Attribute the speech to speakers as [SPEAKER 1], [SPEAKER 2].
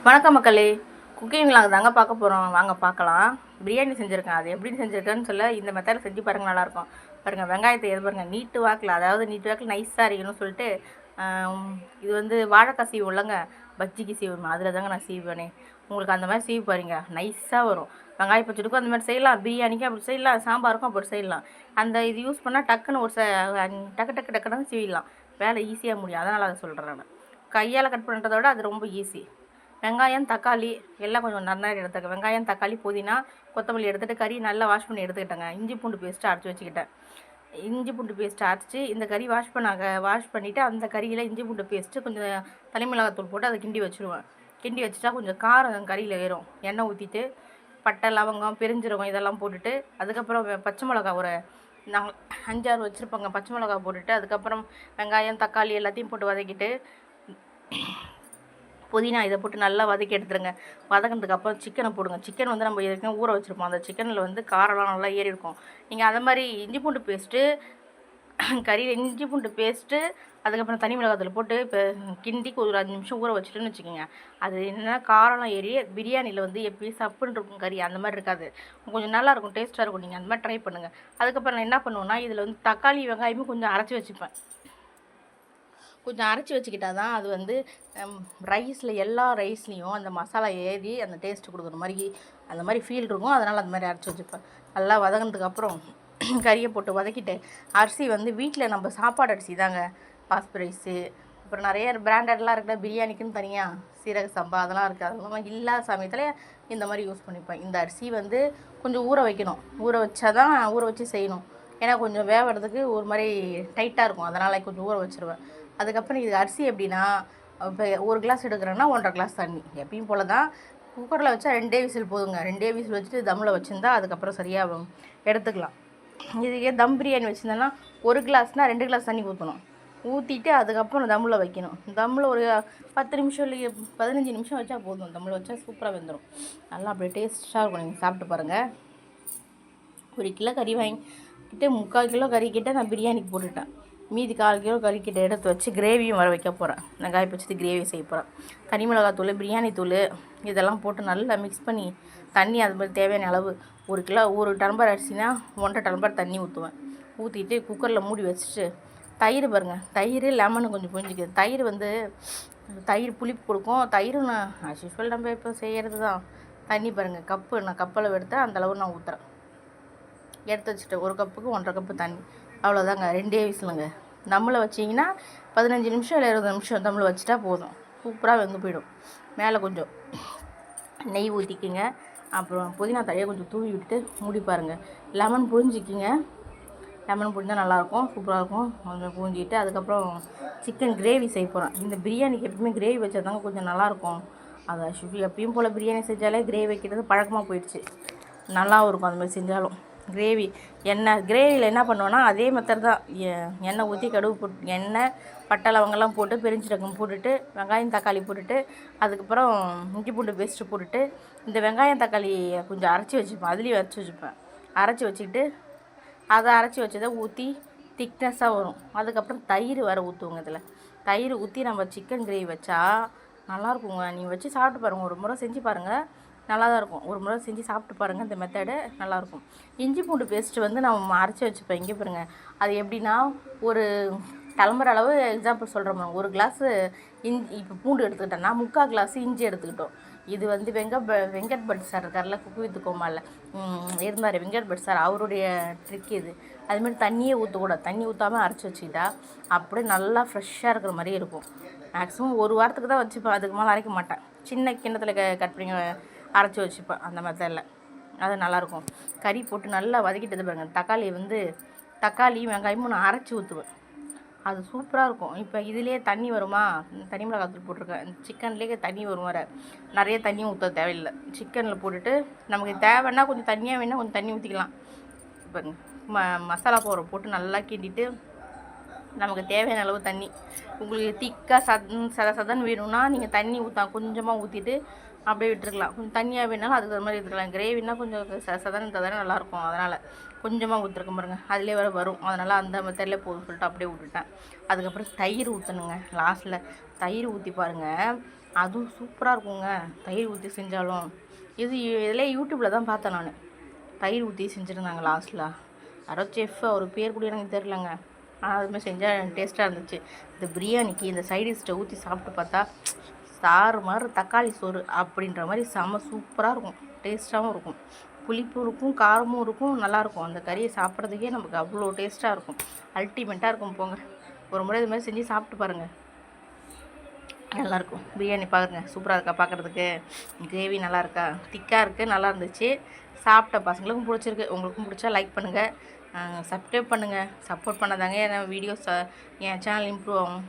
[SPEAKER 1] வணக்கம் மக்களே, cooking vlog தாங்க பார்க்க போகிறோம். வாங்க பார்க்கலாம். பிரியாணி செஞ்சுருக்கேன். அது எப்படி செஞ்சுருக்கேன்னு சொல்ல இந்த மெத்தடில் செஞ்சு பாருங்கள், நல்லாயிருக்கும். பாருங்கள், வெங்காயத்தை எது பாருங்கள், நீட்டு வாக்கில், அதாவது நீட்டு வாக்கில் நைஸாக அரைக்கணும்னு சொல்லிட்டு இது வந்து வாழைக்காய் சீவு இல்லைங்க, பஜ்ஜிக்கு சீவுமா, அதில் தாங்க நான் சீவுவேனே. உங்களுக்கு அந்த மாதிரி சீவு பாருங்க, நைஸாக வரும். வெங்காய பச்சடிக்கும் அந்த மாதிரி செய்யலாம், பிரியாணிக்கும் அப்படி செய்யலாம், சாம்பாருக்கும் அப்படி செய்யலாம். அந்த இது யூஸ் பண்ணால் டக்குன்னு ஒரு டக்குன்னு சீவிடலாம், வேலை ஈஸியாக முடியும். அதனால் அதை சொல்கிறேன் நான். கையால் கட் பண்ணுறத விட அது ரொம்ப ஈஸி. வெங்காயம் தக்காளி எல்லாம் கொஞ்சம் நன்னாரி எடுத்துக்க. வெங்காயம் தக்காளி புதினா கொத்தமல்லி எடுத்துகிட்டு கறி நல்லா வாஷ் பண்ணி எடுத்துக்கிட்டேங்க. இஞ்சி பூண்டு பேஸ்ட்டு அரைச்சி வச்சுக்கிட்டேன். இஞ்சி பூண்டு பேஸ்ட்டு அரைச்சி இந்த கறி வாஷ் பண்ணிவிட்டு அந்த கறியில் இஞ்சி பூண்டு பேஸ்ட்டு கொஞ்சம் தனி மிளகாத்தூள் போட்டு அதை கிண்டி வச்சுருவேன். கிண்டி வச்சுட்டா கொஞ்சம் காரம் கறியில் ஏறும். எண்ணெய் ஊற்றிட்டு பட்டை லவங்கம் பெருஞ்சீரகம் இதெல்லாம் போட்டுட்டு அதுக்கப்புறம் பச்சை மிளகா ஒரு நாங்கள் 5-6 வச்சுருப்போங்க. பச்சை மிளகா போட்டுட்டு அதுக்கப்புறம் வெங்காயம் தக்காளி எல்லாத்தையும் போட்டு வதக்கிட்டு புதினா இதை போட்டு நல்லா வதக்கி எடுத்துருங்க. வதக்கினதுக்கு அப்புறம் சிக்கனை போடுங்க. சிக்கன் வந்து நம்ம ஏற்கனவே ஊற வச்சுருப்போம். அந்த சிக்கனில் வந்து காரம்லாம் நல்லா ஏறி இருக்கும். நீங்கள் அதை மாதிரி இஞ்சி பூண்டு பேஸ்ட்டு கறியில் இஞ்சி பூண்டு பேஸ்ட்டு அதுக்கப்புறம் தனி மிளகாத்தூள் போட்டு இப்போ கிண்டிக்கு ஒரு 5 நிமிஷம் ஊற வச்சுட்டுன்னு வச்சுக்கோங்க. அது என்னென்னா காரம்லாம் ஏறி பிரியாணியில் வந்து எப்படி சப்புன்னு இருக்கும் கறி, அந்த மாதிரி இருக்காது. கொஞ்சம் நல்லாயிருக்கும், டேஸ்ட்டாக இருக்கும். நீங்கள் அந்த மாதிரி ட்ரை பண்ணுங்கள். அதுக்கப்புறம் நான் என்ன பண்ணுவேன்னா இதில் வந்து தக்காளி வெங்காயமும் கொஞ்சம் அரைச்சி வச்சுப்பேன். கொஞ்சம் அரைச்சி வச்சுக்கிட்டா தான் அது வந்து ரைஸில் எல்லா ரைஸ்லேயும் அந்த மசாலா ஏறி அந்த டேஸ்ட்டு கொடுக்குற மாதிரி அந்த மாதிரி ஃபீல் இருக்கும். அதனால் அந்த மாதிரி அரைச்சி வச்சுப்பேன். நல்லா வதங்கினதுக்கப்புறம் கறியை போட்டு வதக்கிட்டு அரிசி வந்து வீட்டில் நம்ம சாப்பாடு அரிசி தாங்க, பாஸ்மதி ரைஸு, அப்புறம் நிறைய பிராண்டட்லாம் இருக்கிற பிரியாணிக்குன்னு தனியாக சீரக சம்பா அதெல்லாம் இருக்குது. அதெல்லாம் இல்லாத சமயத்தில் இந்த மாதிரி யூஸ் பண்ணிப்பேன். இந்த அரிசி வந்து கொஞ்சம் ஊற வைக்கணும். ஊற வச்சா தான் ஊற வச்சு செய்யணும். ஏன்னா கொஞ்சம் வேகிறதுக்கு ஒரு மாதிரி டைட்டாக இருக்கும். அதனால் கொஞ்சம் ஊற வச்சுருவேன். அதுக்கப்புறம் இது அரிசி எப்படின்னா இப்போ 1 கிளாஸ் எடுக்கிறேன்னா 1.5 கிளாஸ் தண்ணி எப்பயும் போல் தான். குக்கரில் வச்சா 2 விசில் போதுங்க. 2 விசில் வச்சுட்டு தம்மில் வச்சுருந்தா அதுக்கப்புறம் சரியாக எடுத்துக்கலாம். இதுக்கே தம் பிரியாணி வச்சுருந்தேன்னா 1 கிளாஸ்னால் 2 கிளாஸ் தண்ணி ஊற்றணும். ஊற்றிட்டு அதுக்கப்புறம் தம்மில் வைக்கணும். தம்மில் ஒரு 10 நிமிஷம் இல்லையே 15 நிமிஷம் வச்சா போதும். தம்மில் வச்சா சூப்பராக வெந்துடும். நல்லா அப்படியே டேஸ்ட்டாக இருக்கும். நீங்கள் சாப்பிட்டு பாருங்கள். 1 கிலோ கறி வாங்கிக்கிட்டு 3/4 கிலோ கறிக்கிட்ட நான் பிரியாணிக்கு போட்டுட்டேன். மீதி 1/4 கிலோ கறிக்கிட்ட எடுத்து வச்சு கிரேவியும் வர வைக்க போகிறேன். வெங்காயம் பச்சடி கிரேவி செய்ய போகிறேன். தனி மிளகாத்தூள் பிரியாணி தூள் இதெல்லாம் போட்டு நல்லா மிக்ஸ் பண்ணி தண்ணி அது மாதிரி தேவையான அளவு 1 டம்ளர் அரிசினா 1.5 டம்ளர் தண்ணி ஊற்றுவேன். ஊற்றிட்டு குக்கரில் மூடி வச்சுட்டு தயிர் பாருங்கள், தயிர் லெமனு கொஞ்சம் புரிஞ்சிக்குது. தயிர் புளிப்பு கொடுக்கும். தயிரும் நான் யூஸ்வல் நம்ம இப்போ செய்கிறது தான். தண்ணி பாருங்கள், நான் கப்பில் எடுத்தேன் அந்தளவு நான் ஊற்றுறேன். எடுத்து வச்சுட்டு 1 கப்புக்கு 1.5 கப்பு தண்ணி, அவ்வளோதாங்க. 2 விசிலுங்க. தம்மில் வச்சிங்கன்னா 15 நிமிஷம் இல்லை 20 நிமிஷம் தம்மில் வச்சுட்டா போதும். சூப்பராக வெந்து போயிடும். மேலே கொஞ்சம் நெய் ஊற்றிக்கிங்க. அப்புறம் புதினா தழையை கொஞ்சம் தூவி விட்டு மூடி பாருங்கள். லெமன் புழிஞ்சிக்கிங்க. லெமன் புழிஞ்சால் நல்லாயிருக்கும், சூப்பராக இருக்கும். கொஞ்சம் புழிஞ்சிக்கிட்டு அதுக்கப்புறம் சிக்கன் கிரேவி செய்ய போகிறேன். இந்த பிரியாணிக்கு எப்பவுமே கிரேவி வச்சா தாங்க கொஞ்சம் நல்லாயிருக்கும். அதை எப்பயும் போல் பிரியாணி செஞ்சாலே கிரேவி வைக்கிறது பழக்கமாக போயிடுச்சு. நல்லாவும் இருக்கும் அந்த மாதிரி செஞ்சாலும். கிரேவியில் என்ன பண்ணுவேன்னா அதே மெத்தட் தான். எண்ணெய் ஊற்றி கடுகு போட்டு எண்ணெய் பட்டை லவங்கெல்லாம் போட்டு பெருஞ்சீரகம் போட்டுட்டு வெங்காயம் தக்காளி போட்டுட்டு அதுக்கப்புறம் இஞ்சி பூண்டு பேஸ்ட்டு போட்டுட்டு இந்த வெங்காயம் தக்காளி கொஞ்சம் அரைச்சி வச்சுப்பேன். அதுலேயும் வச்சுப்பேன். அரைச்சி வச்சுக்கிட்டு அதை அரைச்சி வச்சதை ஊற்றி திக்னஸாக வரும். அதுக்கப்புறம் தயிர் வர ஊற்றுவோங்க. இதில் தயிர் ஊற்றி நம்ம சிக்கன் கிரேவி வச்சா நல்லாயிருக்குங்க. நீங்கள் வச்சு சாப்பிட்டு பாருங்கள். ஒரு முறை செஞ்சு பாருங்கள், நல்லா தான் இருக்கும். ஒரு முறை செஞ்சு சாப்பிட்டு பாருங்கள். இந்த மெத்தடு நல்லாயிருக்கும். இஞ்சி பூண்டு பேஸ்ட்டு வந்து நான் அரைச்சி வச்சுப்பேன். இங்கே பாருங்கள், அது எப்படின்னா ஒரு டம்ளர் அளவு எக்ஸாம்பிள் சொல்கிறோம். 1 கிளாஸு இப்போ பூண்டு எடுத்துக்கிட்டோன்னா 3/4 கிளாஸு இஞ்சி எடுத்துக்கிட்டோம். இது வந்து வெங்கட் பட் சார் இருக்கார்ல, குக்கு வித் கோமாவில் இருந்தார் வெங்கட் பட் சார், அவருடைய ட்ரிக் இது. அதுமாதிரி தண்ணியே ஊற்றக்கூடாது. தண்ணி ஊற்றாமல் அரைச்சி வச்சுக்கிட்டா அப்படியே நல்லா ஃப்ரெஷ்ஷாக இருக்கிற மாதிரியே இருக்கும். மேக்ஸிமம் 1 வாரத்துக்கு தான் வச்சுப்பேன், அதுக்கு மேலே அரைக்க மாட்டேன். சின்ன கிண்ணத்தில் கட் பண்ணி அரைச்சி வச்சுப்பேன் அந்த மெத்தடில். அது நல்லாயிருக்கும். கறி போட்டு நல்லா வதக்கிட்டது பாருங்கள். தக்காளி வெங்காயமும் நான் அரைச்சி ஊற்றுவேன். அது சூப்பராக இருக்கும். இப்போ இதிலே தண்ணி வருமா, தனி மிளகாத்தூள் போட்டிருக்கேன். சிக்கன்லேயே தண்ணி வரும். நிறைய தண்ணியும் ஊற்ற தேவையில்லை. சிக்கனில் போட்டுட்டு நமக்கு தேவைன்னா கொஞ்சம் தண்ணியாக வேணால் கொஞ்சம் தண்ணி ஊற்றிக்கலாம். இப்போ மசாலா பவுடர் போட்டு நல்லா கிண்டிட்டு நமக்கு தேவையான அளவு தண்ணி, உங்களுக்கு திக்காக சதன்னு வேணும்னா நீங்கள் தண்ணி கொஞ்சமாக ஊற்றிட்டு அப்படியே விட்டுருக்கலாம். கொஞ்சம் தண்ணியாக வேணாலும் அதுக்கு அது மாதிரி எடுத்துக்கலாம். கிரேவினா கொஞ்சம் சதன்னு இருந்தால் நல்லாயிருக்கும். அதனால் கொஞ்சமாக ஊற்றிருக்க பாருங்க, அதிலே வரும். அதனால் அந்த மெத்தடில் போதும் சொல்லிட்டு அப்படியே விட்டுட்டேன். அதுக்கப்புறம் தயிர் ஊற்றணுங்க. லாஸ்ட்டில் தயிர் ஊற்றி பாருங்கள். அதுவும் சூப்பராக இருக்குங்க. தயிர் ஊற்றி செஞ்சாலும் இதில் யூடியூப்பில் தான் பார்த்தேன் நான். தயிர் ஊற்றி செஞ்சுருந்தாங்க லாஸ்ட்டில். யாரோ செஃப், அவர் பேர் கூட எனக்கு தெரிலங்க. ஆனால் அதுமாதிரி செஞ்சால் டேஸ்ட்டாக இருந்துச்சு. இந்த பிரியாணிக்கு இந்த சைடிஷ்ட்டை ஊற்றி சாப்பிட்டு பார்த்தா சாறு மாதிரி தக்காளி சோறு அப்படின்ற மாதிரி செம்ம சூப்பராக இருக்கும். டேஸ்ட்டாகவும் இருக்கும், புளிப்பும் இருக்கும், காரமும் இருக்கும், நல்லாயிருக்கும். அந்த கறியை சாப்பிட்றதுக்கே நமக்கு அவ்வளோ டேஸ்ட்டாக இருக்கும். அல்டிமேட்டாக இருக்கும் போங்க. ஒரு முறை இது மாதிரி செஞ்சு சாப்பிட்டு பாருங்கள், நல்லாயிருக்கும். பிரியாணி பாருங்கள், சூப்பராக இருக்கா பார்க்குறதுக்கு. கிரேவி நல்லா இருக்கா, திக்காக இருக்குது, நல்லா இருந்துச்சு. சாப்பிட்ட பசங்களுக்கும் பிடிச்சிருக்கு. உங்களுக்கும் பிடிச்சா லைக் பண்ணுங்கள், சப்ஸ்கிரைப் பண்ணுங்கள். சப்போர்ட் பண்ணாதாங்க என் வீடியோஸ் என் சேனல் இம்ப்ரூவ் ஆகும்.